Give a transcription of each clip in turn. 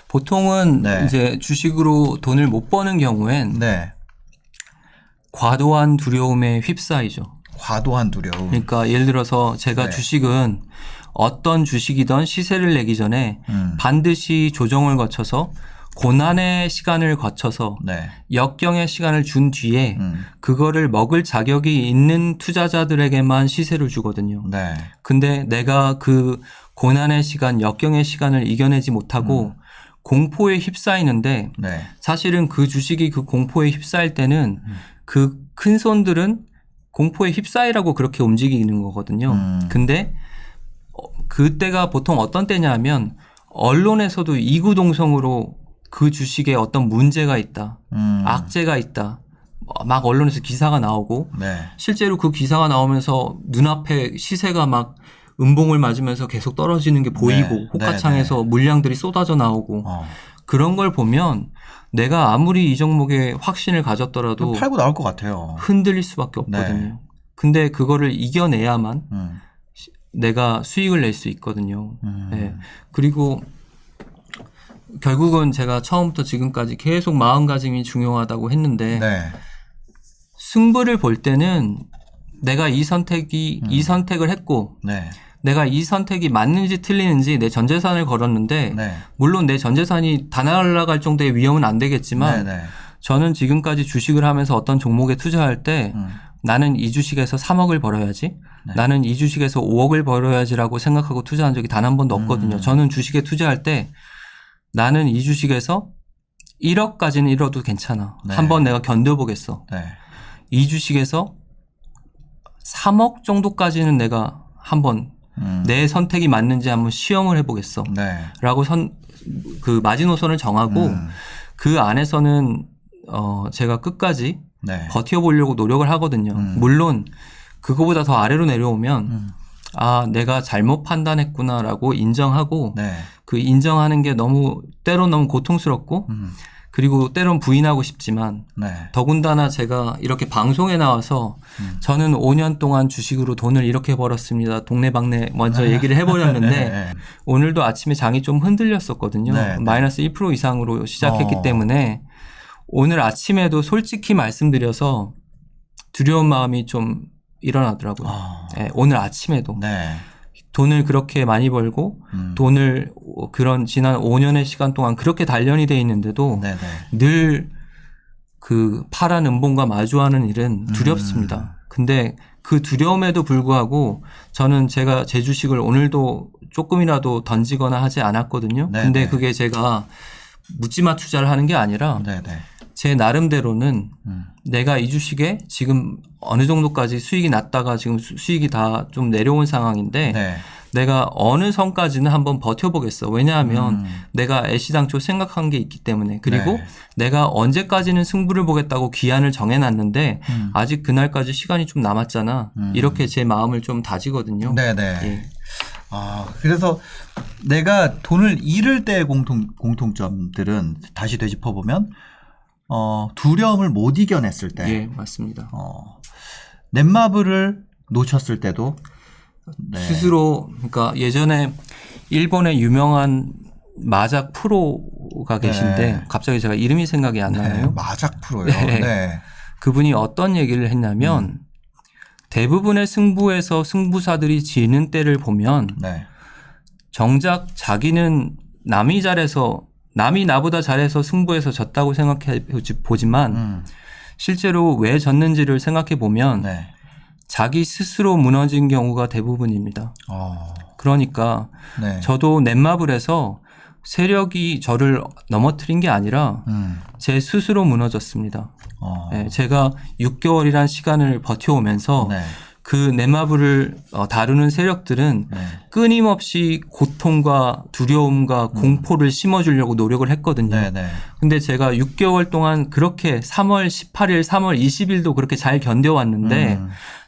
보통은 네. 이제 주식으로 돈을 못 버는 경우엔 네. 과도한 두려움에 휩싸이죠. 과도한 두려움. 그러니까 예를 들어서 제가 네. 주식은 어떤 주식이든 시세를 내기 전에 반드시 조정을 거쳐서 고난의 시간을 거쳐서 네. 역경의 시간을 준 뒤에 그거를 먹을 자격이 있는 투자자들에게만 시세를 주거든요. 네. 근데 내가 그 고난의 시간, 역경의 시간을 이겨내지 못하고 공포에 휩싸이는데 네. 사실은 그 주식이 그 공포에 휩싸일 때는 그 큰 손들은 공포에 휩싸이라고 그렇게 움직이는 거거든요. 근데 그때가 보통 어떤 때냐 하면 언론에서도 이구동성으로 그 주식에 어떤 문제가 있다. 악재가 있다. 막 언론에서 기사가 나오고 네. 실제로 그 기사가 나오면서 눈앞에 시세가 막 음봉을 맞으면서 계속 떨어지는 게 보이고 네. 호가창에서 물량들이 쏟아져 나오고 그런 걸 보면 내가 아무리 이 종목에 확신을 가졌더라도 팔고 나올 것 같아요. 흔들릴 수밖에 없거든요. 네. 근데 그거를 이겨내야만 내가 수익을 낼 수 있거든요. 네. 그리고 결국은 제가 처음부터 지금까지 계속 마음가짐이 중요하다고 했는데 네. 승부를 볼 때는 내가 이 선택을 했고 네. 내가 이 선택이 맞는지 틀리는지 내 전재산을 걸었는데 네. 물론 내 전재산이 다 날아갈 정도의 위험은 안 되겠지만 네. 네. 저는 지금까지 주식을 하면서 어떤 종목에 투자할 때 나는 이 주식에서 3억을 벌어야지 네. 나는 이 주식에서 5억을 벌어야지라고 생각하고 투자한 적이 단 한 번도 없거든요. 저는 주식에 투자할 때 나는 이 주식에서 1억까지는 잃어도 괜찮아. 네. 한번 내가 견뎌보겠어. 네. 이 주식에서 3억 정도까지는 내가 한번 내 선택이 맞는지 한번 시험을 해보겠어. 네. 라고 그 마지노선을 정하고 그 안에서는 제가 끝까지 네. 버텨보려고 노력을 하거든요. 물론 그거보다 더 아래로 내려오면 아, 내가 잘못 판단했구나라고 인정하고 네. 그 인정하는 게 때론 너무 고통스럽고 그리고 때론 부인하고 싶지만 네. 더군다나 제가 이렇게 방송에 나와서 저는 5년 동안 주식으로 돈을 이렇게 벌었습니다. 동네방네 먼저 얘기를 해버렸는데 네. 오늘도 아침에 장이 좀 흔들렸었거든요. 네. 마이너스 1% 이상으로 시작했기 때문에 오늘 아침에도 솔직히 말씀드려서 두려운 마음이 좀 일어나더라고요. 네, 오늘 아침에도. 네. 돈을 그렇게 많이 벌고 돈을 그런 지난 5년의 시간 동안 그렇게 단련이 돼 있는데도 네네. 늘 그 파란 음봉과 마주하는 일은 두렵습니다. 근데 그 두려움에도 불구하고 저는 제가 제 주식을 오늘도 조금이라도 던지거나 하지 않았거든요. 네네. 근데 그게 제가 묻지마 투자를 하는 게 아니라 네네. 제 나름대로는 내가 이 주식에 지금 어느 정도까지 수익이 났다가 지금 수익이 다 좀 내려온 상황인데 네. 내가 어느 선까지는 한번 버텨보겠어. 왜냐하면 내가 애시당초 생각한 게 있기 때문에 그리고 네. 내가 언제까지는 승부를 보겠다고 기한을 정해놨는데 아직 그날까지 시간이 좀 남았잖아. 이렇게 제 마음을 좀 다지거든요. 네네. 예. 그래서 내가 돈을 잃을 때의 공통점들은 다시 되짚어보면 두려움을 못 이겨냈을 때. 예, 맞습니다. 넷마블을 놓쳤을 때도 네. 스스로 그러니까 예전에 일본의 유명한 마작 프로가 계신데 네. 갑자기 제가 이름이 생각이 안 나요. 네. 마작 프로요. 네. 네. 그분이 어떤 얘기를 했냐면 대부분의 승부에서 승부사들이 지는 때를 보면 네. 정작 자기는 남이 나보다 잘해서 승부에서 졌다고 생각해 보지만 실제로 왜 졌는지를 생각해 보면 네. 자기 스스로 무너진 경우가 대부분입니다. 그러니까 네. 저도 넷마블에서 세력이 저를 넘어뜨린 게 아니라 제 스스로 무너졌습니다. 네, 제가 6개월이란 시간을 버텨오면서 네. 그 넷마블을 다루는 세력들은 네. 끊임없이 고통과 두려움과 공포를 심어주려고 노력을 했거든요. 네네. 근데 제가 6개월 동안 그렇게 3월 18일, 3월 20일도 그렇게 잘 견뎌왔는데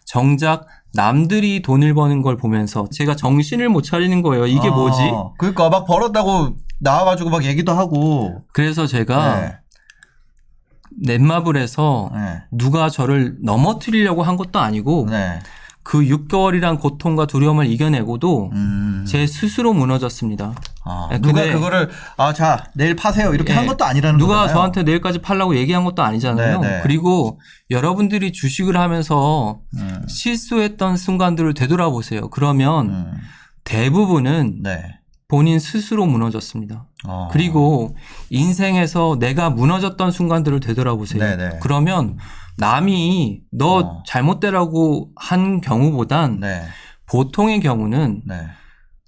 정작 남들이 돈을 버는 걸 보면서 제가 정신을 못 차리는 거예요. 이게 뭐지? 그러니까 막 벌었다고 나와가지고 막 얘기도 하고. 그래서 제가 네. 넷마블에서 네. 누가 저를 넘어뜨리려고 한 것도 아니고 네. 그 6개월이란 고통과 두려움을 이겨내고도 제 스스로 무너졌습니다. 누가 근데 그거를 자 내일 파세요 이렇게 예, 한 것도 아니라는 누가 거잖아요. 저한테 내일까지 팔라고 얘기한 것도 아니잖아요. 네네. 그리고 여러분들이 주식을 하면서 실수했던 순간들을 되돌아보세요. 그러면 대부분은 네. 본인 스스로 무너졌습니다. 그리고 인생에서 내가 무너졌던 순간들을 되돌아보세요. 네네. 그러면 남이 너 잘못되라고 한 경우보단 네. 보통의 경우는 네.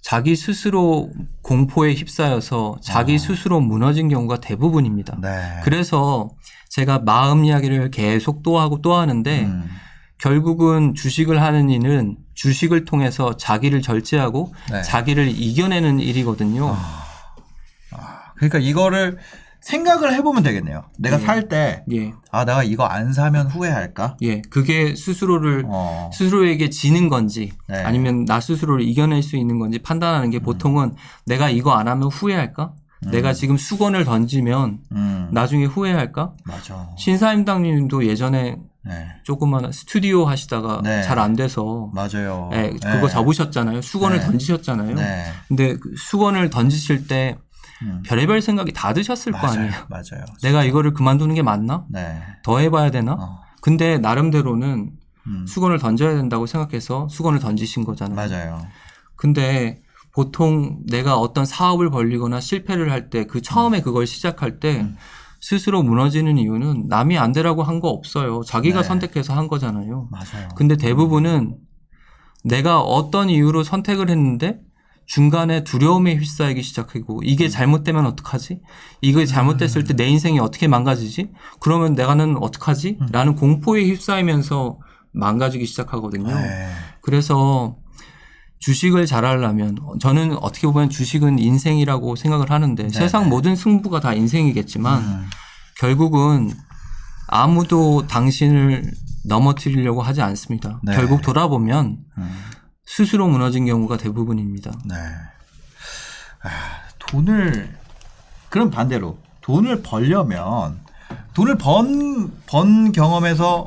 자기 스스로 공포에 휩싸여서 자기 스스로 무너진 경우가 대부분입니다. 네. 그래서 제가 마음 이야기를 계속 또 하고 또 하는데 결국은 주식을 하는 이는 주식을 통해서 자기를 절제하고 네. 자기를 이겨내는 일이거든요. 그러니까 이거를 생각을 해보면 되겠네요. 내가 예. 살 때 예. 내가 이거 안 사면 후회할까? 예. 그게 스스로에게 지는 건지 네. 아니면 나 스스로를 이겨낼 수 있는 건지 판단하는 게 보통은 내가 이거 안 하면 후회할까? 내가 지금 수건을 던지면 나중에 후회할까? 맞아. 신사임당님도 예전에 네. 조그마한 스튜디오 하시다가 네. 잘 안 돼서 맞아요. 예, 그거 접으셨잖아요. 수건을 네. 던지셨잖아요. 네. 근데 그 수건을 던지실 때 별의별 생각이 다 드셨을 거 아니에요. 맞아요. 내가 이거를 그만두는 게 맞나? 네. 더 해봐야 되나? 근데 나름대로는 수건을 던져야 된다고 생각해서 수건을 던지신 거잖아요. 맞아요. 근데 보통 내가 어떤 사업을 벌리거나 실패를 할 때 그 처음에 그걸 시작할 때 스스로 무너지는 이유는 남이 안 되라고 한 거 없어요. 자기가 네. 선택해서 한 거잖아요. 맞아요. 근데 대부분은 내가 어떤 이유로 선택을 했는데 중간에 두려움에 휩싸이기 시작하고 이게 잘못되면 어떡하지? 이게 잘못됐을 때 내 인생이 어떻게 망가지지? 그러면 내가는 어떡하지? 라는 공포에 휩싸이면서 망가지기 시작하거든요. 네. 그래서 주식을 잘하려면 저는 어떻게 보면 주식은 인생이라고 생각을 하는데 세상 모든 승부가 다 인생이겠지만 결국은 아무도 당신을 넘어뜨리려고 하지 않습니다. 네. 결국 돌아보면 스스로 무너진 경우가 대부분입니다. 네. 그럼 반대로 돈을 벌려면 돈을 번 경험에서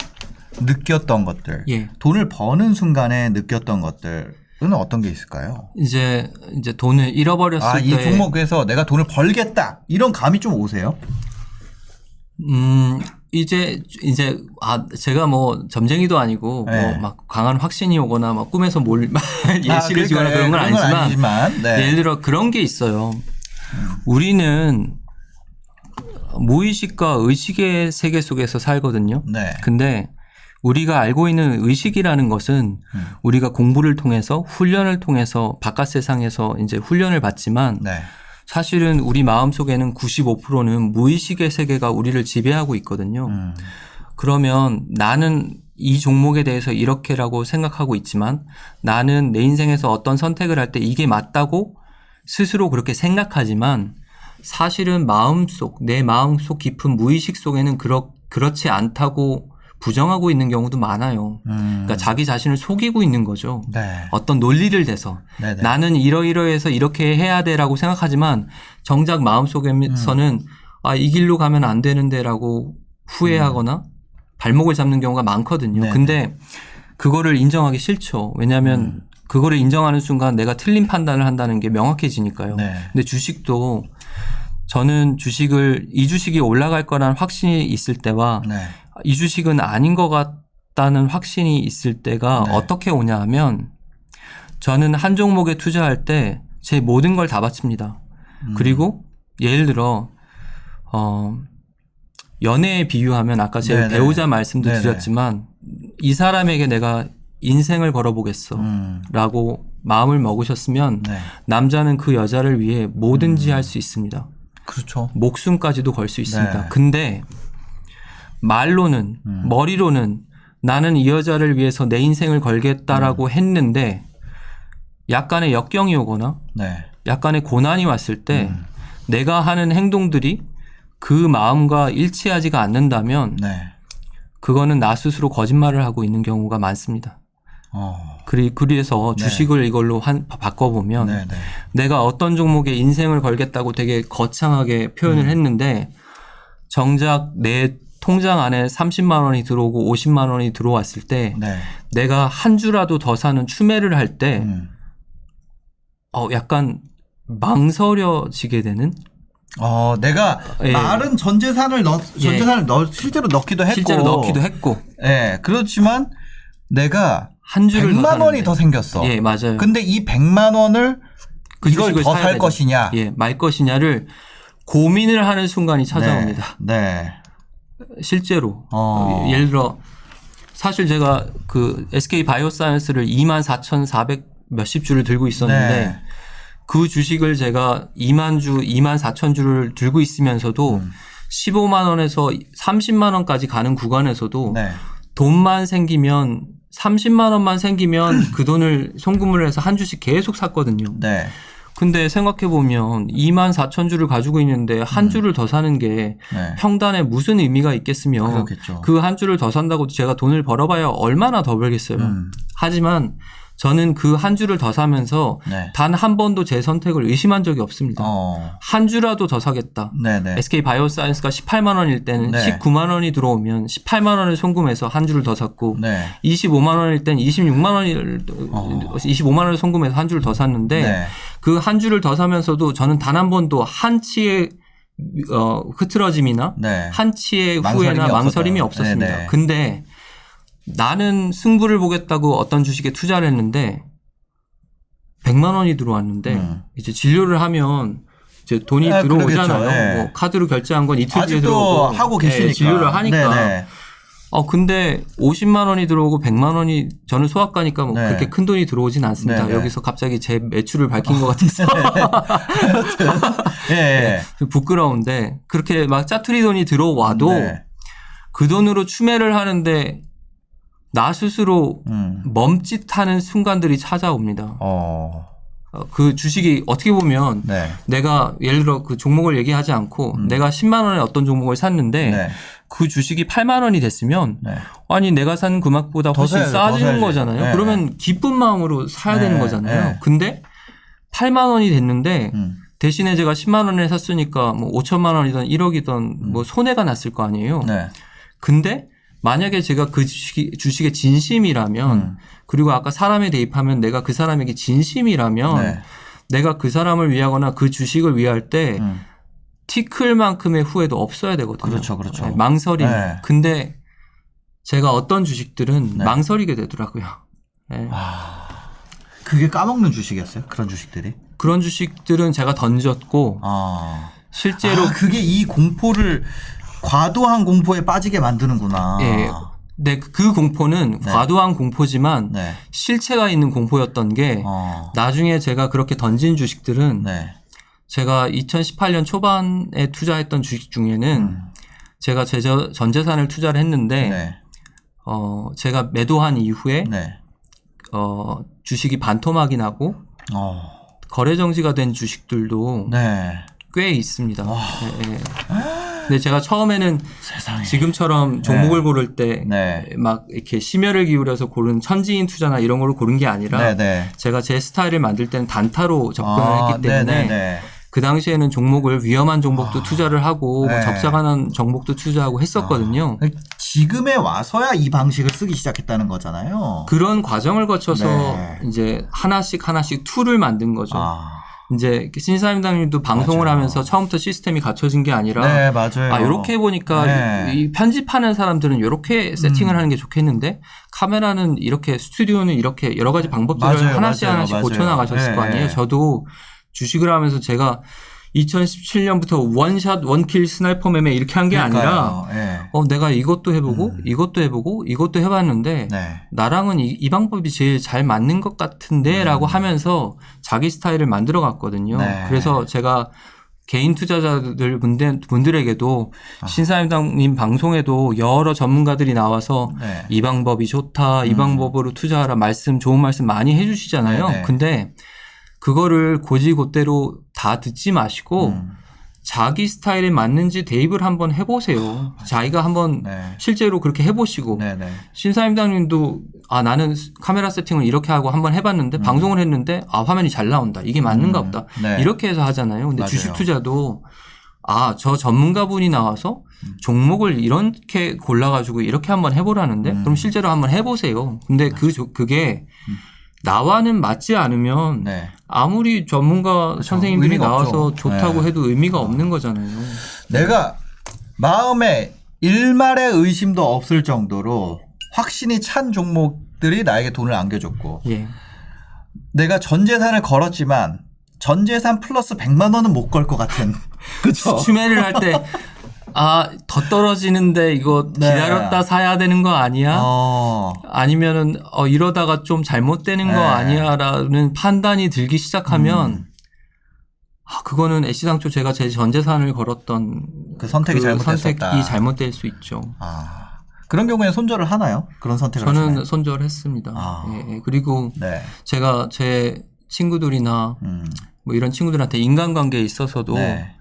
느꼈던 것들, 예. 돈을 버는 순간에 느꼈던 것들은 어떤 게 있을까요? 이제 돈을 잃어버렸을 이 때 종목에서 내가 돈을 벌겠다 이런 감이 좀 오세요? 이제 제가 뭐 점쟁이도 아니고 네. 뭐 막 강한 확신이 오거나 막 꿈에서 예시를 주거나 그런 건 아니지만 네. 예를 들어 그런 게 있어요. 우리는 무의식과 의식의 세계 속에서 살거든요. 네. 근데 우리가 알고 있는 의식이라는 것은 우리가 공부를 통해서 훈련을 통해서 바깥 세상에서 이제 훈련을 받지만 네. 사실은 우리 마음속에는 95%는 무의식의 세계가 우리를 지배하고 있거든요. 그러면 나는 이 종목에 대해서 이렇게라고 생각하고 있지만 나는 내 인생에서 어떤 선택을 할 때 이게 맞다고 스스로 그렇게 생각하지만 사실은 내 마음속 깊은 무의식 속에는 그렇지 않다고 부정하고 있는 경우도 많아요. 그러니까 자기 자신을 속이고 있는 거죠. 네. 어떤 논리를 대서 네네. 나는 이러이러해서 이렇게 해야 돼라고 생각하지만 정작 마음속에서는 이 길로 가면 안 되는데라고 후회하거나 발목을 잡는 경우가 많거든요. 네네. 근데 그거를 인정하기 싫죠. 왜냐하면 그거를 인정하는 순간 내가 틀린 판단을 한다는 게 명확해지니까요. 네. 근데 주식도 저는 이 주식이 올라갈 거라는 확신이 있을 때와 네. 이 주식은 아닌 것 같다는 확신이 있을 때가 네. 어떻게 오냐 하면 저는 한 종목에 투자할 때 제 모든 걸 다 바칩니다. 그리고 예를 들어 연애에 비유하면 아까 제가 네네. 배우자 말씀도 네네. 드렸지만 이 사람에게 내가 인생을 걸어보겠어 라고 마음을 먹으셨으면 네. 남자는 그 여자를 위해 뭐든지 할 수 있습니다. 그렇죠. 목숨까지도 걸 수 있습니다. 네. 근데 말로는 머리로는 나는 이 여자를 위해서 내 인생을 걸겠다라고 했는데 약간의 역경이 오거나 네. 약간의 고난이 왔을 때 내가 하는 행동들이 그 마음과 일치하지가 않는다면 네. 그거는 나 스스로 거짓말을 하고 있는 경우가 많습니다. 그래서 네. 주식을 이걸로 바꿔보면 네. 네. 내가 어떤 종목에 인생을 걸겠다고 되게 거창하게 표현을 했는데 정작 내 통장 안에 30만 원이 들어오고 50만 원이 들어왔을 때 네. 내가 한 주라도 더 사는 추매를 할 때 약간 망설여지게 되는 내가 예. 말은 전 재산을 실제로 넣기도 했고. 예. 그렇지만 내가 한 주를 100만 더 원이 사는데. 더 생겼어. 예, 맞아요. 근데 이 100만 원을 그 이걸 주식을 더 사야 살 되죠. 것이냐. 예, 말 것이냐를 고민을 하는 순간이 찾아옵니다. 네. 실제로. 예를 들어 사실 제가 그 SK 바이오사이언스를 24,400 몇십 주를 들고 있었는데 네. 그 주식을 제가 2만 주, 2만 4천 주를 들고 있으면서도 15만 원에서 30만 원까지 가는 구간에서도 네. 돈만 생기면 30만 원만 생기면 그 돈을 송금을 해서 한 주씩 계속 샀거든요. 네. 근데 생각해 보면 2만 4천 주를 가지고 있는데 한 주를 더 사는 게 네. 평단에 무슨 의미가 있겠으며 그렇겠죠. 그 한 주를 더 산다고 제가 돈을 벌어봐야 얼마나 더 벌겠어요. 하지만 저는 그 한 주를 더 사면서 네. 단 한 번도 제 선택을 의심한 적이 없습니다. 한 주라도 더 사겠다. 네네. SK 바이오사이언스가 18만 원일 때는 네. 19만 원이 들어오면 18만 원을 송금해서 한 주를 더 샀고 네. 25만 원일 때는 25만 원을 송금해서 한 주를 더 샀는데 네. 그 한 주를 더 사면서도 저는 단 한 번도 한치의 흐트러짐이나 네. 한치의 망설임이 후회나 망설임이 없었다. 없었습니다. 네네. 근데 나는 승부를 보겠다고 어떤 주식에 투자를 했는데 100만 원이 들어왔는데 이제 진료를 하면 이제 돈이 들어오잖아요. 그러겠죠. 네. 뭐 카드로 결제한 건 이틀 뒤에 아직도 들어오고 하고 계시니까. 진료를 하니까. 네네. 근데 50만 원이 들어오고 100만 원이 저는 소아과니까 뭐 네. 그렇게 큰 돈이 들어오진 않습니다. 네네. 여기서 갑자기 제 매출을 밝힌 것 같아서 예. 부끄러운데 그렇게 막 짜투리 돈이 들어와도 네. 그 돈으로 추매를 하는데 나 스스로 멈칫하는 순간들이 찾아옵니다. 그 주식이 어떻게 보면 네. 내가 예를 들어 그 종목을 얘기하지 않고 내가 10만 원에 어떤 종목을 샀는데 네. 그 주식이 8만 원이 됐으면 네. 아니 내가 산 금액보다 더 훨씬 사야죠. 더 싸지는 사야지. 거잖아요. 네. 그러면 기쁜 마음으로 사야 네. 되는 거잖아요. 네. 근데 8만 원이 됐는데 대신에 제가 10만 원에 샀으니까 뭐 5천만 원이든 1억이든 뭐 손해가 났을 거 아니에요. 네. 근데 만약에 제가 그 주식에 진심이라면 그리고 아까 사람에 대입하면 내가 그 사람에게 진심이라면 네. 내가 그 사람을 위하거나 그 주식을 위할 때 티클만큼의 후회도 없어야 되거든요. 그렇죠, 그렇죠. 네, 망설임. 네. 근데 제가 어떤 주식들은 네. 망설이게 되더라고요. 네. 그게 까먹는 주식이었어요? 그런 주식들이? 그런 주식들은 제가 던졌고 실제로 그게 이 공포를 과도한 공포에 빠지게 만드는구나. 예. 네, 그 공포는 네. 과도한 공포지만 네. 실체가 있는 공포였던 게 나중에 제가 그렇게 던진 주식들은 네. 제가 2018년 초반에 투자했던 주식 중에는 제가 제 전 재산을 투자를 했는데 네. 제가 매도한 이후에 네. 주식이 반토막이 나고 거래 정지가 된 주식들도 네. 꽤 있습니다. 네, 네. 근데 제가 처음에는 세상에. 지금처럼 종목을 고를 때 막 네. 이렇게 심혈을 기울여서 고른 천지인 투자나 이런 걸로 고른 게 아니라 네. 네. 제가 제 스타일을 만들 때는 단타로 접근을 했기 때문에 네. 네. 그 당시에는 종목을 위험한 종목도 투자를 하고 네. 적자가난 종목도 투자하고 했었거든요. 지금에 와서야 이 방식을 쓰기 시작했다는 거잖아요. 그런 과정을 거쳐서 네. 이제 하나씩 툴을 만든 거죠. 이제 신사임당님도 방송을 맞아요. 하면서 처음부터 시스템이 갖춰진 게 아니라 네, 맞아요. 이렇게 해보니까 네. 이 편집하는 사람들은 이렇게 세팅을 하는 게 좋겠는데 카메라는 이렇게 스튜디오는 이렇게 여러 가지 방법들을 맞아요, 하나씩 맞아요, 하나씩 맞아요. 고쳐나가셨을 거 아니에요. 네. 저도 주식을 하면서 제가 2017년부터 원샷 원킬 스나이퍼 매매 이렇게 한 게 아니라 내가 이것도 해보고 이것도 해보고 이것도 해봤는데 네. 나랑은 이 방법이 제일 잘 맞는 것 같은데 라고 하면서 자기 스타일을 만들어 갔거든요. 네. 그래서 제가 개인 투자자들 분들에게도 신사임당님 방송에도 여러 전문가들이 나와서 네. 이 방법이 좋다, 이 방법으로 투자하라 좋은 말씀 많이 해주시잖아요. 네. 근데 그거를 고지고대로 다 듣지 마시고 자기 스타일에 맞는지 대입을 한번 해보세요. 자기가 한번 실제로 그렇게 해보시고 신사임당님도 나는 카메라 세팅을 이렇게 하고 한번 해봤는데 방송을 했는데 화면이 잘 나온다. 이게 맞는가 보다. 이렇게 해서 하잖아요. 근데 맞아요. 주식 투자도 저 전문가분이 나와서 종목을 이렇게 골라가지고 이렇게 한번 해보라는데 그럼 실제로 한번 해보세요. 근데 그게 나와는 맞지 않으면 네. 아무리 전문가 그렇죠. 선생님들이 의미가 나와서 없죠. 좋다고 네. 해도 의미가 없는 거잖아요. 내가 마음에 일말의 의심도 없을 정도로 확신이 찬 종목들이 나에게 돈을 안겨줬고 예. 내가 전 재산을 걸었지만 전 재산 플러스 100만 원은 못 걸 것 같은. 그렇죠. 추매를 할 때 더 떨어지는데 이거 네. 기다렸다 사야 되는 거 아니야? 아니면은 이러다가 좀 잘못되는 거 네. 아니야라는 판단이 들기 시작하면 그거는 애시당초 제가 제 전 재산을 걸었던 그 선택이 잘못됐었다. 선택이 잘못될 수 있죠. 그런 경우에는 손절을 하나요? 그런 선택을 저는 하시나요? 손절했습니다. 예. 그리고 네. 제가 제 친구들이나 뭐 이런 친구들한테 인간관계에 있어서도 네.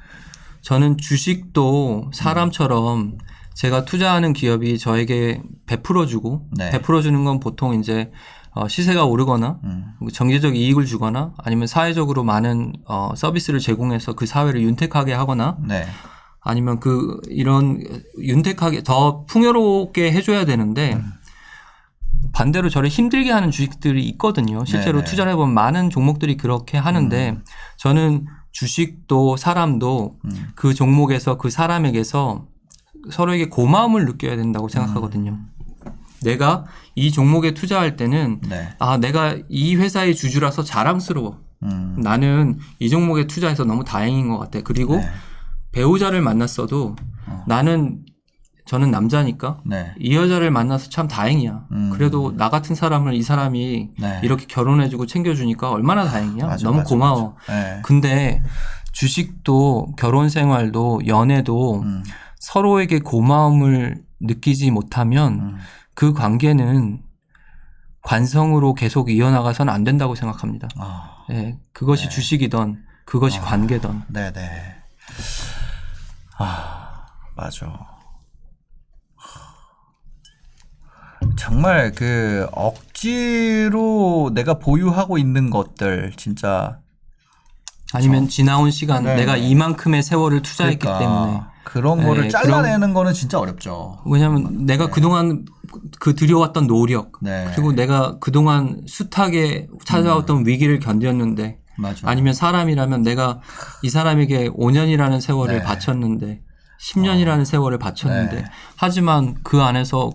저는 주식도 사람처럼 제가 투자하는 기업이 저에게 베풀어주고 네. 베풀어주는 건 보통 이제 시세가 오르거나 정기적 이익을 주거나 아니면 사회적으로 많은 서비스를 제공해서 그 사회를 윤택하게 하거나 네. 아니면 이런 윤택하게 더 풍요롭게 해줘야 되는데 반대로 저를 힘들게 하는 주식들이 있거든요. 실제로 네네. 투자를 해보면 많은 종목들이 그렇게 하는데 저는 주식도 사람도 그 종목에서 그 사람에게서 서로에게 고마움을 느껴야 된다고 생각하거든요. 내가 이 종목에 투자할 때는 네. 내가 이 회사의 주주라서 자랑스러워. 나는 이 종목에 투자해서 너무 다행인 것 같아. 그리고 네. 배우자를 만났어도 저는 남자니까 네. 이 여자를 만나서 참 다행이야. 그래도 나 같은 사람을 이 사람이 네. 이렇게 결혼해주고 챙겨주니까 얼마나 다행이야. 맞아, 너무 맞아, 고마워. 맞아. 네. 근데 주식도 결혼 생활도 연애도 서로에게 고마움을 느끼지 못하면 그 관계는 관성으로 계속 이어나가서는 안 된다고 생각합니다. 네, 그것이 주식이든 그것이 관계든. 네네. 맞아. 정말 그 억지로 내가 보유하고 있는 것들 진짜 아니면 지나온 시간 네. 내가 이만큼의 세월을 투자했기 때문에 그런 네, 거를 잘라내는 거는 진짜 어렵죠. 왜냐하면 내가 그동안 들여왔던 노력 네. 그리고 내가 그동안 숱하게 찾아왔던 위기를 견뎠는데 맞아. 아니면 사람이라면 내가 이 사람에게 5년이라는 세월을 네. 바쳤는데 10년이라는 세월을 바쳤는데 네. 하지만 그 안에서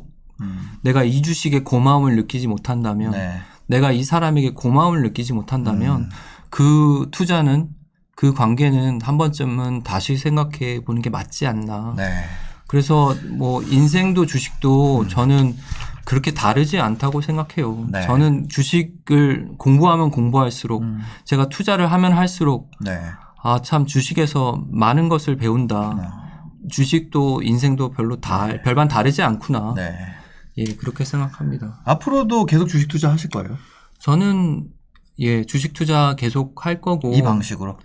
내가 이 주식에 고마움을 느끼지 못한다면 네. 내가 이 사람에게 고마움을 느끼지 못한다면 그 투자는 그 관계는 한 번쯤은 다시 생각해 보는 게 맞지 않나. 네. 그래서 뭐 인생도 주식도 저는 그렇게 다르지 않다고 생각해요. 네. 저는 주식을 공부하면 공부할수록 제가 투자를 하면 할수록 네. 참 주식에서 많은 것을 배운다. 주식도 인생도 별반 다르지 않구나. 네. 예, 그렇게 생각합니다. 앞으로도 계속 주식 투자 하실 거예요? 저는 주식 투자 계속 할 거고 이 방식으로.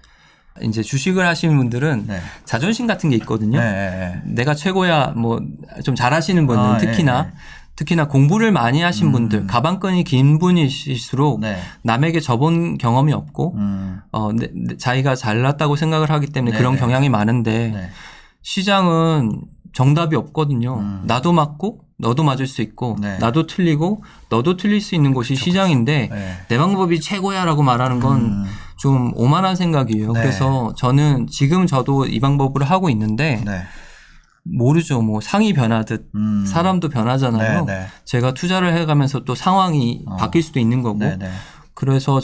이제 주식을 하시는 분들은 네. 자존심 같은 게 있거든요. 네. 내가 최고야 뭐 좀 잘하시는 분은 네. 특히나 공부를 많이 하신 분들, 가방끈이 긴 분이실수록 네. 남에게 접은 경험이 없고 자기가 잘났다고 생각을 하기 때문에 그런 경향이 많은데 네. 시장은 정답이 없거든요. 나도 맞고 너도 맞을 수 있고 네. 나도 틀리고 너도 틀릴 수 있는 곳이 시장인데 네. 내 방법이 최고야라고 말하는 건 좀 오만한 생각이에요. 네. 그래서 저는 지금 저도 이 방법을 하고 있는데 네. 모르죠. 뭐 상이 변하듯 사람도 변하잖아요. 네, 네. 제가 투자를 해가면서 또 상황이 바뀔 수도 있는 거고. 네, 네. 그래서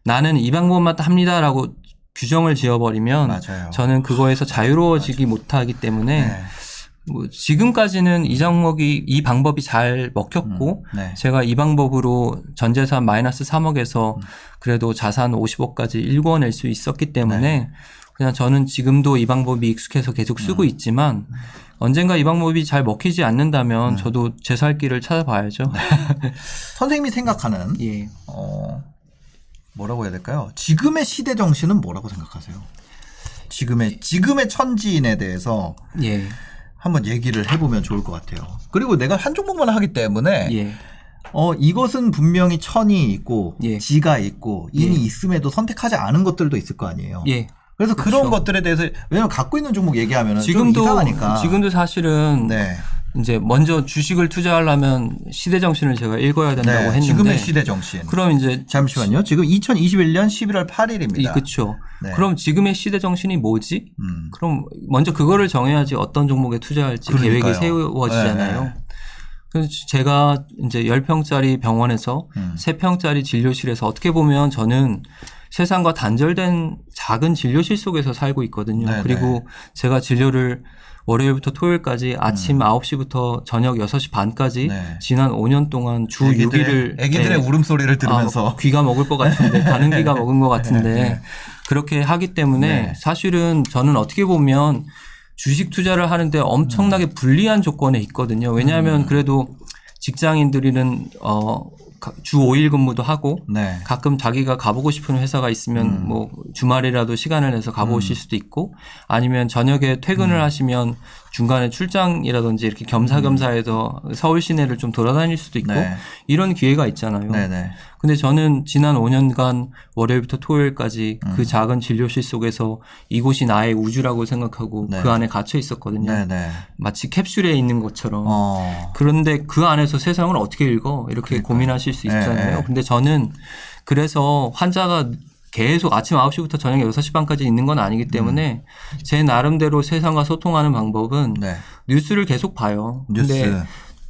나는 이 방법만 합니다라고 규정을 지어버리면 맞아요. 저는 그거에서 자유로워지기 못하기 때문에 네. 뭐 지금까지는 이 방법이 잘 먹혔고 네. 제가 이 방법으로 전재산 마이너스 3억에서 그래도 자산 50억까지 일궈낼 수 있었기 때문에 네. 그냥 저는 지금도 이 방법이 익숙해서 계속 쓰고 있지만 언젠가 이 방법이 잘 먹히지 않는다면 저도 제 살 길을 찾아봐야죠. 선생님이 생각하는 예. 뭐라고 해야 될까요? 지금의 시대 정신은 뭐라고 생각하세요? 지금의 천지인에 대해서 예. 한번 얘기를 해보면 좋을 것 같아요. 그리고 내가 한 종목만 하기 때문에 예. 이것은 분명히 천이 있고 예. 지가 있고 인이 예. 있음에도 선택하지 않은 것들도 있을 거 아니에요. 예. 그래서 그런 그렇죠. 것들에 대해서 왜냐면 갖고 있는 종목 얘기하면 좀 이상하니까. 지금도 사실은 네. 이제 먼저 주식을 투자하려면 시대 정신을 제가 읽어야 된다고 했는데 지금의 시대 정신. 그럼 이제 잠시만요. 지금 2021년 11월 8일입니다. 그렇죠. 네. 그럼 지금의 시대 정신이 뭐지? 그럼 먼저 그거를 정해야지 어떤 종목에 투자할지 그러니까요. 계획이 세워지잖아요. 네. 그래서 제가 이제 10평짜리 병원에서 3평짜리 진료실에서 어떻게 보면 저는 세상과 단절된 작은 진료실 속에서 살고 있거든요. 네네. 그리고 제가 진료를 월요일부터 토요일까지 아침 9시부터 저녁 6시 반까지 네. 지난 5년 동안 주 6일을 애기들의 울음소리를 들으면서 귀가 먹을 것 같은데 가는 귀가 먹은 것 같은데 네. 그렇게 하기 때문에 네. 사실은 저는 어떻게 보면 주식 투자를 하는데 엄청나게 불리한 조건에 있거든요. 왜냐하면 그래도 직장인들은 주 5일 근무도 하고 네. 가끔 자기가 가보고 싶은 회사가 있으면 뭐 주말이라도 시간을 내서 가보실 수도 있고 아니면 저녁에 퇴근을 하시면 중간에 출장이라든지 이렇게 겸사겸사해서 서울 시내를 좀 돌아다닐 수도 있고 네. 이런 기회가 있잖아요. 네네. 근데 저는 지난 5년간 월요일부터 토요일까지 그 작은 진료실 속에서 이곳이 나의 우주라고 생각하고 네. 그 안에 갇혀 있었거든요. 네네. 마치 캡슐에 있는 것처럼. 어. 그런데 그 안에서 세상을 어떻게 읽어? 이렇게 그러니까요. 고민하실 수 있잖아요. 네. 근데 저는 그래서 환자가 계속 아침 9시부터 저녁 6시 반까지 있는 건 아니기 때문에 제 나름대로 세상과 소통하는 방법은 네. 뉴스를 계속 봐요. 뉴스. 근데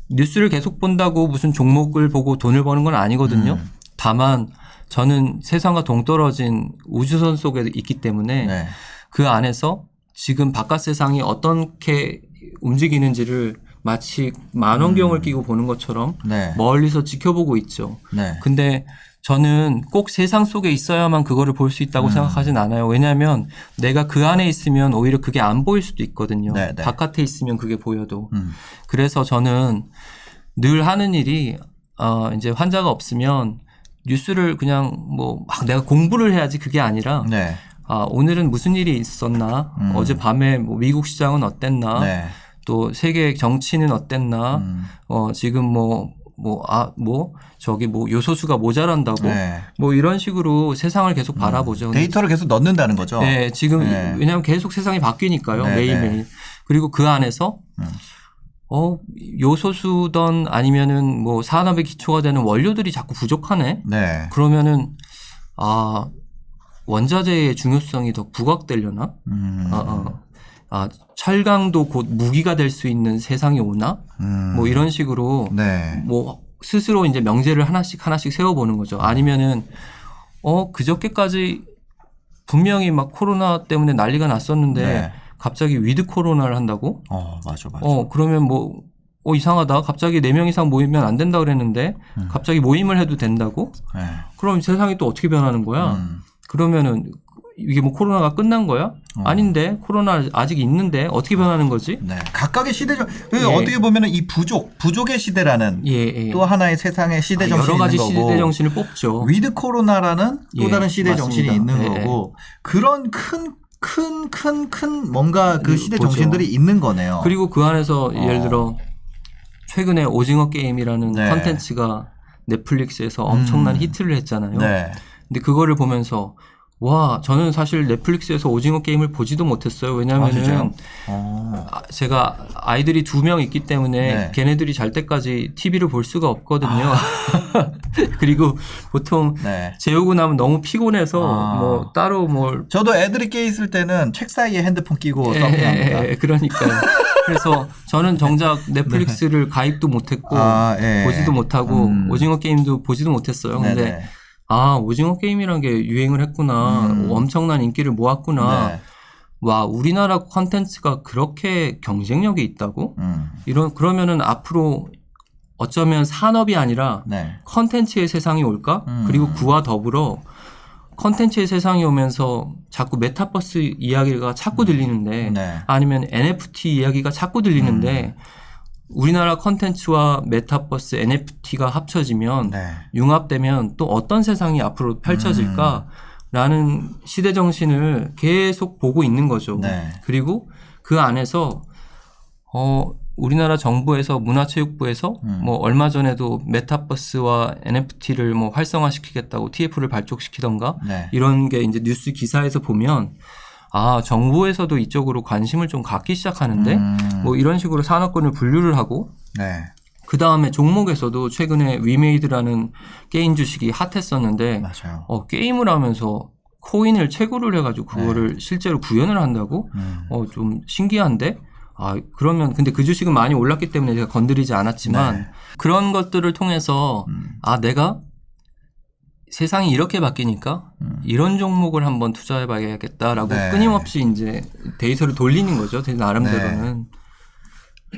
뉴스를 계속 본다고 무슨 종목을 보고 돈을 버는 건 아니거든요. 다만 저는 세상과 동떨어진 우주선 속에 있기 때문에 네. 그 안에서 지금 바깥 세상이 어떻게 움직이는지를 마치 망원경을 끼고 보는 것처럼 네. 멀리서 지켜보고 있죠. 네. 근데 저는 꼭 세상 속에 있어야만 그거를 볼 수 있다고 생각하진 않아요. 왜냐하면 내가 그 안에 있으면 오히려 그게 안 보일 수도 있거든요. 네, 네. 바깥에 있으면 그게 보여도. 그래서 저는 늘 하는 일이 이제 환자가 없으면 뉴스를 그냥 뭐 막 내가 공부를 해야지 그게 아니라 네. 오늘은 무슨 일이 있었나 어젯밤에 뭐 미국 시장은 어땠나 네. 또 세계 정치는 어땠나 지금 저기 뭐 요소수가 모자란다고 네. 뭐 이런 식으로 세상을 계속 바라보죠. 데이터를 계속 넣는다는 거죠. 네, 지금 네. 왜냐하면 계속 세상이 바뀌니까요. 네, 매일매일. 네. 그리고 그 안에서 요소수든 아니면은 뭐 산업의 기초가 되는 원료들이 자꾸 부족하네. 네. 그러면은 원자재의 중요성이 더 부각되려나? 철강도 곧 무기가 될 수 있는 세상이 오나? 뭐 이런 식으로 네. 뭐 스스로 이제 명제를 하나씩 세워보는 거죠. 아니면은 그저께까지 분명히 막 코로나 때문에 난리가 났었는데 네. 갑자기 위드 코로나를 한다고? 맞아. 그러면 뭐 이상하다. 갑자기 4명 이상 모이면 안 된다 그랬는데 갑자기 모임을 해도 된다고? 네. 그럼 세상이 또 어떻게 변하는 거야? 그러면은 이게 뭐 코로나가 끝난 거야? 아닌데 코로나 아직 있는데 어떻게 변하는 거지? 네. 각각의 시대적 예. 어떻게 보면은 이 부족의 시대라는 예. 또 하나의 세상의 시대 정신이 여러 가지 있는 거고 시대 정신을 뽑죠. 위드 코로나라는 또 예, 다른 시대 맞습니다. 정신이 있는 예. 거고 그런 큰 뭔가 그 시대 보죠. 정신들이 있는 거네요. 그리고 그 안에서 예를 들어 최근에 오징어 게임이라는 네. 컨텐츠가 넷플릭스에서 엄청난 히트를 했잖아요. 네. 근데 그거를 보면서 와, 저는 사실 넷플릭스에서 오징어 게임을 보지도 못했어요. 왜냐하면은 진짜요? 제가 아이들이 2명 있기 때문에 네. 걔네들이 잘 때까지 TV를 볼 수가 없거든요. 그리고 보통 네. 재우고 나면 너무 피곤해서 뭐 따로 뭘 저도 애들이 깨 있을 때는 책 사이에 핸드폰 끼고 서핑합니다. 그러니까요. 그래서 저는 정작 넷플릭스를 가입도 못했고 예. 보지도 못하고 오징어 게임도 보지도 못했어요. 근데 네네. 오징어 게임이라는 게 유행을 했구나. 엄청난 인기를 모았구나. 네. 와, 우리나라 콘텐츠가 그렇게 경쟁력이 있다고? 그러면은 앞으로 어쩌면 산업이 아니라 네. 콘텐츠의 세상이 올까? 그리고 그와 더불어 콘텐츠의 세상이 오면서 자꾸 메타버스 이야기가 자꾸 들리는데 네. 아니면 NFT 이야기가 자꾸 들리는데 우리나라 콘텐츠와 메타버스 NFT가 합쳐지면 네. 융합되면 또 어떤 세상이 앞으로 펼쳐질까라는 시대 정신을 계속 보고 있는 거죠. 네. 그리고 그 안에서 우리나라 정부에서 문화체육부에서 뭐 얼마 전에도 메타버스와 NFT를 뭐 활성화시키겠다고 TF를 발족시키던가 네. 이런 게 이제 뉴스 기사에서 보면 아, 정부에서도 이쪽으로 관심을 좀 갖기 시작하는데 뭐 이런 식으로 산업군을 분류를 하고 네. 그 다음에 종목에서도 최근에 위메이드라는 게임 주식이 핫했었는데 맞아요. 게임을 하면서 코인을 채굴을 해가지고 그거를 실제로 구현을 한다고? 좀 신기한데? 아, 그러면 근데 그 주식은 많이 올랐기 때문에 제가 건드리지 않았지만 그런 것들을 통해서 아, 내가 세상이 이렇게 바뀌니까 이런 종목을 한번 투자해 봐야겠다라고 끊임없이 이제 데이터를 돌리는 거죠. 제 나름대로는.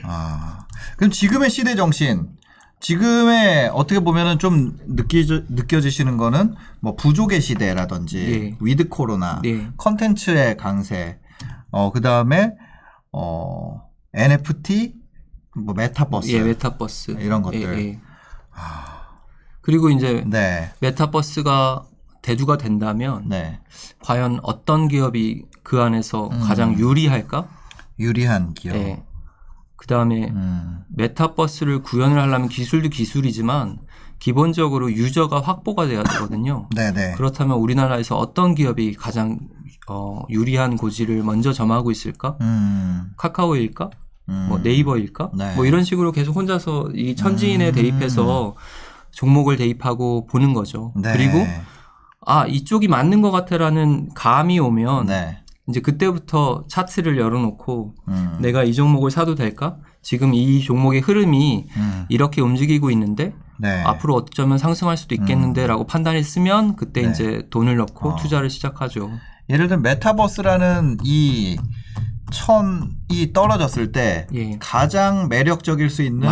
아, 그럼 지금의 시대 정신, 지금의 어떻게 보면은 좀 느껴지시는 거는 뭐 부족의 시대라든지 위드 코로나, 컨텐츠의 강세, 그 다음에 NFT, 뭐 메타버스, 메타버스 이런 것들. 그리고 이제 메타버스가 대두가 된다면 과연 어떤 기업이 그 안에서 가장 유리할까? 유리한 기업. 그다음에 메타버스를 구현을 하려면 기술도 기술이지만 기본적으로 유저가 확보가 돼야 되거든요. 그렇다면 우리나라에서 어떤 기업이 가장 유리한 고지를 먼저 점하고 있을까? 카카오일까? 뭐 네이버일까? 뭐 이런 식으로 계속 혼자서 이 천지인에 대입해서 종목을 대입하고 보는 거죠. 그리고 아, 이쪽이 맞는 것 같아라는 감이 오면 이제 그때부터 차트를 열어놓고 내가 이 종목을 사도 될까? 지금 이 종목의 흐름이 이렇게 움직이고 있는데 앞으로 어쩌면 상승할 수도 있겠는데라고 판단이 쓰면 그때 이제 돈을 넣고 투자를 시작하죠. 예를 들면 메타버스라는 이 천이 떨어졌을 때 가장 매력적일 수 있는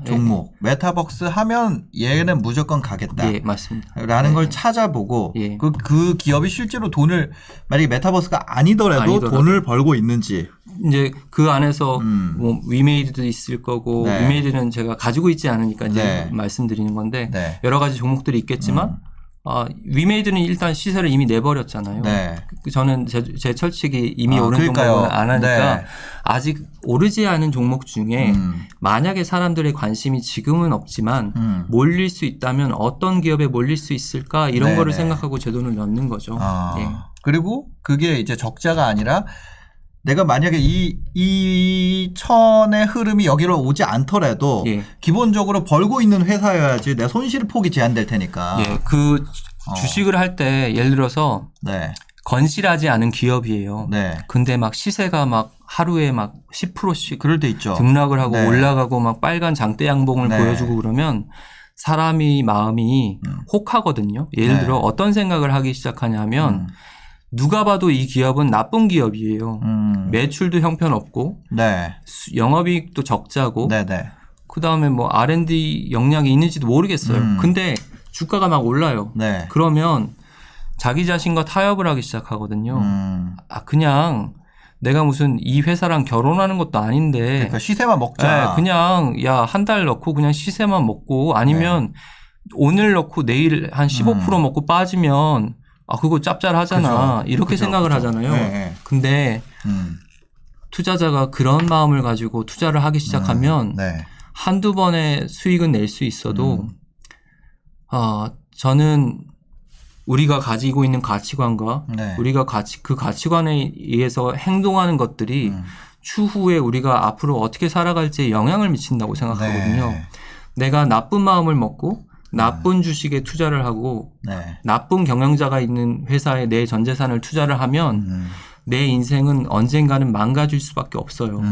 종목 메타버스 하면 얘는 무조건 가겠다. 맞습니다. 라는 걸 찾아보고 그 기업이 실제로 돈을 만약에 메타버스가 아니더라도 돈을 벌고 있는지 이제 그 안에서 뭐 위메이드도 있을 거고 위메이드는 제가 가지고 있지 않으니까 이제 말씀드리는 건데 여러 가지 종목들이 있겠지만 위메이드는 일단 시세를 이미 내버렸잖아요. 저는 제 철칙이 이미 오른 종목은 안 하니까 아직 오르지 않은 종목 중에 만약에 사람들의 관심이 지금은 없지만 몰릴 수 있다면 어떤 기업에 몰릴 수 있을까 이런 거를 생각하고 제 돈을 넣는 거죠. 그리고 그게 이제 적자가 아니라 내가 만약에 이 천의 흐름이 여기로 오지 않더라도 기본적으로 벌고 있는 회사여야지 내 손실 폭이 제한될 테니까. 그 주식을 할 때 예를 들어서 건실하지 않은 기업이에요. 근데 막 시세가 막 하루에 막 10%씩 그럴 때 있죠. 등락을 하고 올라가고 막 빨간 장대 양봉을 보여주고 그러면 사람이 마음이 혹하거든요. 예를 들어 어떤 생각을 하기 시작하냐면 누가 봐도 이 기업은 나쁜 기업이에요. 매출도 형편없고 영업이익도 적자고 그다음에 뭐 R&D 역량이 있는지도 모르겠어요. 근데 주가가 막 올라요. 그러면 자기 자신과 타협을 하기 시작하거든요. 아, 그냥 내가 무슨 이 회사랑 결혼하는 것도 아닌데 그러니까 시세만 먹자. 그냥 야, 한 달 넣고 그냥 시세만 먹고 아니면 오늘 넣고 내일 한 15% 먹고 빠지면 아, 그거 짭짤하잖아. 이렇게 생각을 하잖아요. 근데 투자자가 그런 마음을 가지고 투자를 하기 시작하면 한두 번의 수익은 낼 수 있어도 저는 우리가 가지고 있는 가치관과 우리가 그 가치관에 의해서 행동하는 것들이 추후에 우리가 앞으로 어떻게 살아갈지에 영향을 미친다고 생각하거든요. 내가 나쁜 마음을 먹고 나쁜 주식에 투자를 하고 나쁜 경영자가 있는 회사에 내 전 재산을 투자를 하면 내 인생은 언젠가는 망가질 수밖에 없어요.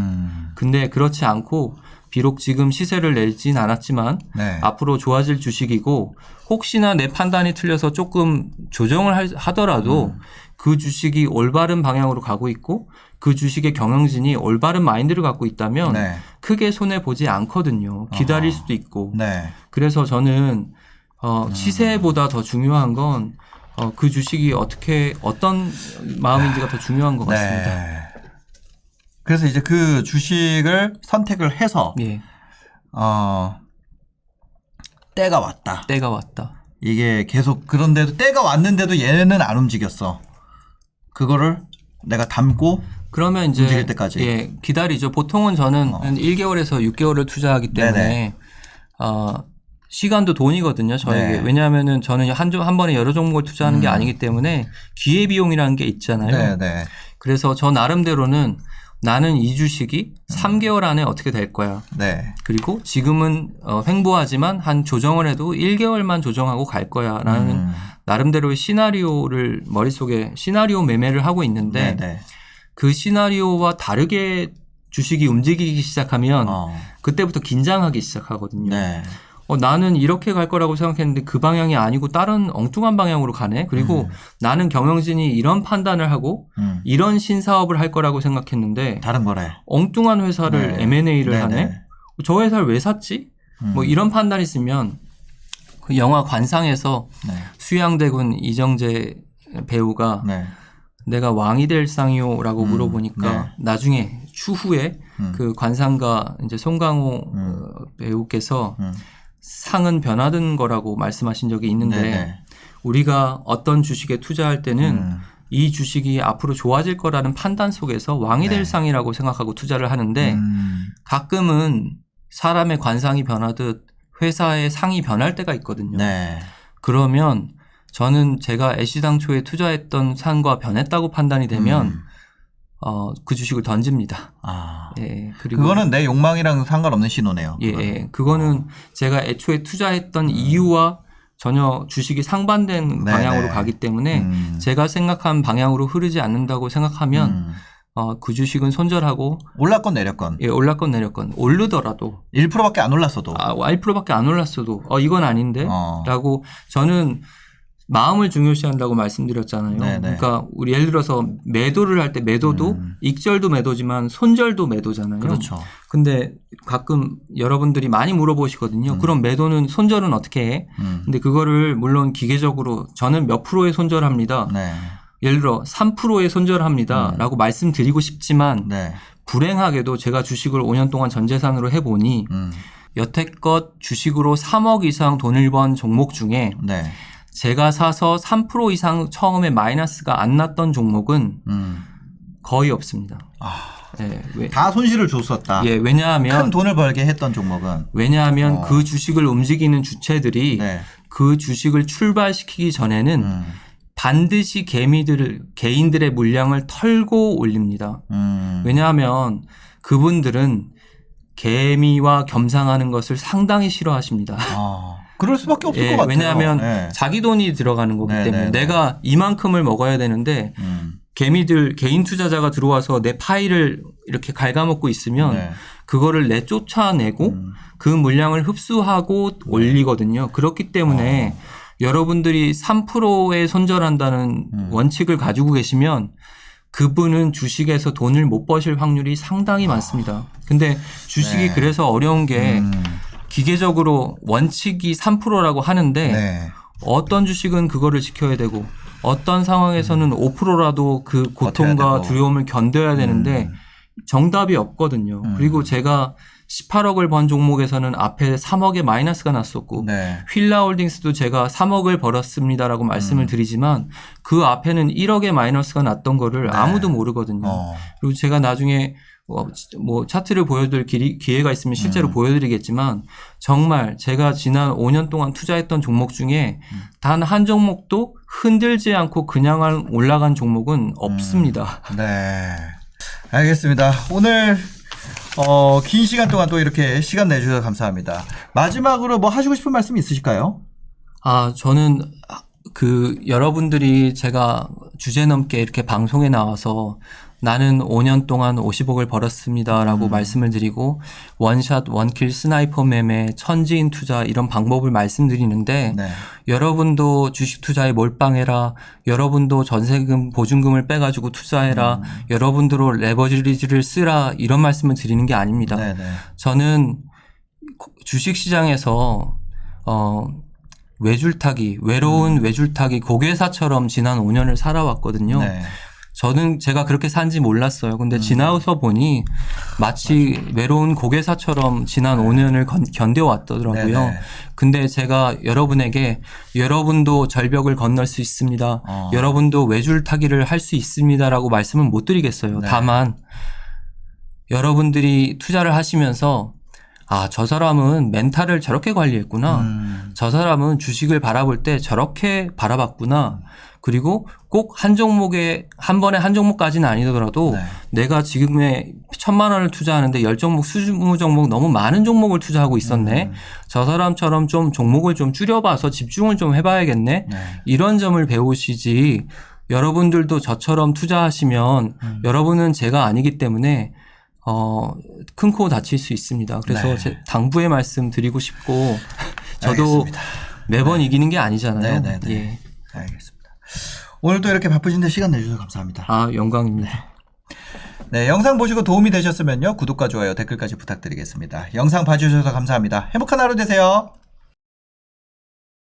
근데 그렇지 않고 비록 지금 시세를 내진 않았지만 앞으로 좋아질 주식이고 혹시나 내 판단이 틀려서 조금 조정을 하더라도 그 주식이 올바른 방향으로 가고 있고 그 주식의 경영진이 올바른 마인드를 갖고 있다면 크게 손해보지 않거든요. 기다릴 수도 있고. 그래서 저는 시세보다 더 중요한 건 그 주식이 어떤 마음인지가 더 중요한 것 같습니다. 그래서 이제 그 주식을 선택을 해서 때가 왔다. 때가 왔다. 이게 계속 그런데도 때가 왔는데도 얘는 안 움직였어. 그거를 내가 담고 그러면 이제 움직일 때까지 기다리죠. 보통은 저는 한 1개월에서 6개월을 투자하기 때문에 시간도 돈이거든요. 저에게. 왜냐하면은 저는 한 번에 여러 종목을 투자하는 게 아니기 때문에 기회비용이라는 게 있잖아요. 그래서 저 나름대로는 나는 이 주식이 3개월 안에 어떻게 될 거야. 네. 그리고 지금은 횡보하지만 한 조정을 해도 1개월만 조정하고 갈 거야 라는 나름대로의 시나리오를 머릿속에 시나리오 매매를 하고 있는데 네네. 그 시나리오와 다르게 주식이 움직이기 시작하면 그때부터 긴장하기 시작하거든요. 네. 나는 이렇게 갈 거라고 생각했는데 그 방향이 아니고 다른 엉뚱한 방향으로 가네. 그리고 나는 경영진이 이런 판단을 하고 이런 신사업을 할 거라고 생각했는데 다른 거래. 엉뚱한 회사를 네. M&A를 네네. 하네. 저 회사를 왜 샀지? 뭐 이런 판단이 있으면 그 영화 관상에서 네. 수양대군 이정재 배우가 네. 내가 왕이 될 상이요라고 물어보니까 네. 나중에 추후에 그 관상가 이제 송강호 배우께서 상은 변화된 거라고 말씀하신 적이 있는데 네네. 우리가 어떤 주식에 투자할 때는 이 주식이 앞으로 좋아질 거라는 판단 속에서 왕이 될 상이라고 생각하고 투자를 하는데 가끔은 사람의 관상이 변하듯 회사의 상이 변할 때가 있거든요. 네. 그러면 저는 제가 애시당초에 투자했던 상과 변했다고 판단이 되면 그 주식을 던집니다. 예, 그리고 그거는 내 욕망이랑 상관없는 신호네요. 예, 그거는 제가 애초에 투자했던 이유와 전혀 주식이 상반된 네네. 방향으로 가기 때문에 제가 생각한 방향으로 흐르지 않는다고 생각하면 그 주식은 손절하고 올랐건 내렸건. 예, 올랐건 내렸건 오르더라도 1%밖에 안 올랐어도. 1%밖에 안 올랐어도 이건 아닌데 라고 저는 마음을 중요시한다고 말씀드렸잖아요. 네네. 그러니까 우리 예를 들어서 매도를 할 때 매도도 익절도 매도지만 손절도 매도잖아요. 그렇죠. 근데 가끔 여러분들이 많이 물어보시거든요. 그럼 매도는 손절은 어떻게 해? 근데 그거를 물론 기계적으로 저는 몇 프로의 손절합니다. 네. 예를 들어 3%의 손절합니다. 라고 말씀드리고 싶지만 네. 불행하게도 제가 주식을 5년 동안 전 재산으로 해보니 여태껏 주식으로 3억 이상 돈을 번 종목 중에 네. 제가 사서 3% 이상 처음에 마이너스가 안 났던 종목은 거의 없습니다. 네, 다 손실을 줬었다. 예, 왜냐하면 큰 돈을 벌게 했던 종목은. 왜냐하면 그 주식을 움직이는 주체들이 네. 그 주식을 출발시키기 전에는 반드시 개인들의 물량을 털고 올립니다. 왜냐하면 그분들은 개미와 겸상하는 것을 상당히 싫어하십니다. 그럴 수밖에 없을 예, 것 같아요. 왜냐하면 네. 자기 돈이 들어가는 거기 때문에 네네네. 내가 이만큼을 먹어야 되는데 개미들 개인 투자자가 들어와서 내 파일을 이렇게 갉아먹고 있으면 네. 그거를 내쫓아내고 그 물량을 흡수하고 올리거든요. 그렇기 때문에 여러분들이 3%에 손절한다는 원칙을 가지고 계시면 그분은 주식에서 돈을 못 버실 확률이 상당히 많습니다. 근데 주식이 네. 그래서 어려운 게 기계적으로 원칙이 3%라고 하는데 네. 어떤 주식은 그거를 지켜야 되고 어떤 상황에서는 5%라도 그 고통과 되고. 두려움을 견뎌야 되는데 정답이 없거든요. 그리고 제가 18억을 번 종목에서는 앞에 3억의 마이너스가 났었고 네. 휠라홀딩스도 제가 3억을 벌었습니다라고 말씀을 드리지만 그 앞에는 1억의 마이너스가 났던 거를 아무도 모르거든요. 그리고 제가 나중에 뭐 차트를 보여드릴 기회가 있으면 실제로 보여드리겠지만 정말 제가 지난 5년 동안 투자했던 종목 중에 단 한 종목도 흔들지 않고 그냥 올라간 종목은 없습니다. 네. 알겠습니다. 오늘 긴 시간 동안 또 이렇게 시간 내주셔서 감사합니다. 마지막으로 뭐 하시고 싶은 말씀 있으실까요? 저는 여러분들이 제가 주제 넘게 이렇게 방송에 나와서 나는 5년 동안 50억을 벌었습니다라고 말씀을 드리고 원샷 원킬 스나이퍼 매매 천지인 투자 이런 방법을 말씀드리는데 네. 여러분도 주식 투자에 몰빵해라. 여러분도 전세금 보증금을 빼가지고 투자해라. 여러분도 레버리지를 쓰라. 이런 말씀을 드리는 게 아닙니다. 네네. 저는 주식시장에서 외줄타기, 외로운 외줄타기 고개사처럼 지난 5년을 살아왔거든요. 네. 저는 제가 그렇게 산지 몰랐어요. 근데 지나서 보니 마치 외로운 고개사처럼 지난 5년을 견뎌왔더라고요. 네네. 근데 제가 여러분에게 여러분도 절벽을 건널 수 있습니다. 여러분도 외줄타기를 할 수 있습니다라고 말씀은 못 드리겠어요. 네. 다만 여러분들이 투자를 하시면서 아, 저 사람은 멘탈을 저렇게 관리했구나. 저 사람은 주식을 바라볼 때 저렇게 바라봤구나. 그리고 꼭 한 종목에 한 번에 한 종목까지는 아니더라도 네. 내가 지금의 1,000만 원을 투자하는데 10종목, 20종목 너무 많은 종목을 투자하고 있었네. 저 사람처럼 좀 종목을 좀 줄여봐서 집중을 좀 해봐야겠네. 네. 이런 점을 배우시지. 여러분들도 저처럼 투자하시면 여러분은 제가 아니기 때문에 큰 코 다칠 수 있습니다. 그래서 네. 제 당부의 말씀 드리고 싶고 저도 알겠습니다. 매번 이기는 게 아니잖아요. 네, 네, 네. 예. 알겠습니다. 오늘도 이렇게 바쁘신데 시간 내주셔서 감사합니다. 아, 영광입니다. 네, 영상 보시고 도움이 되셨으면요. 구독과 좋아요, 댓글까지 부탁드리겠습니다. 영상 봐주셔서 감사합니다. 행복한 하루 되세요.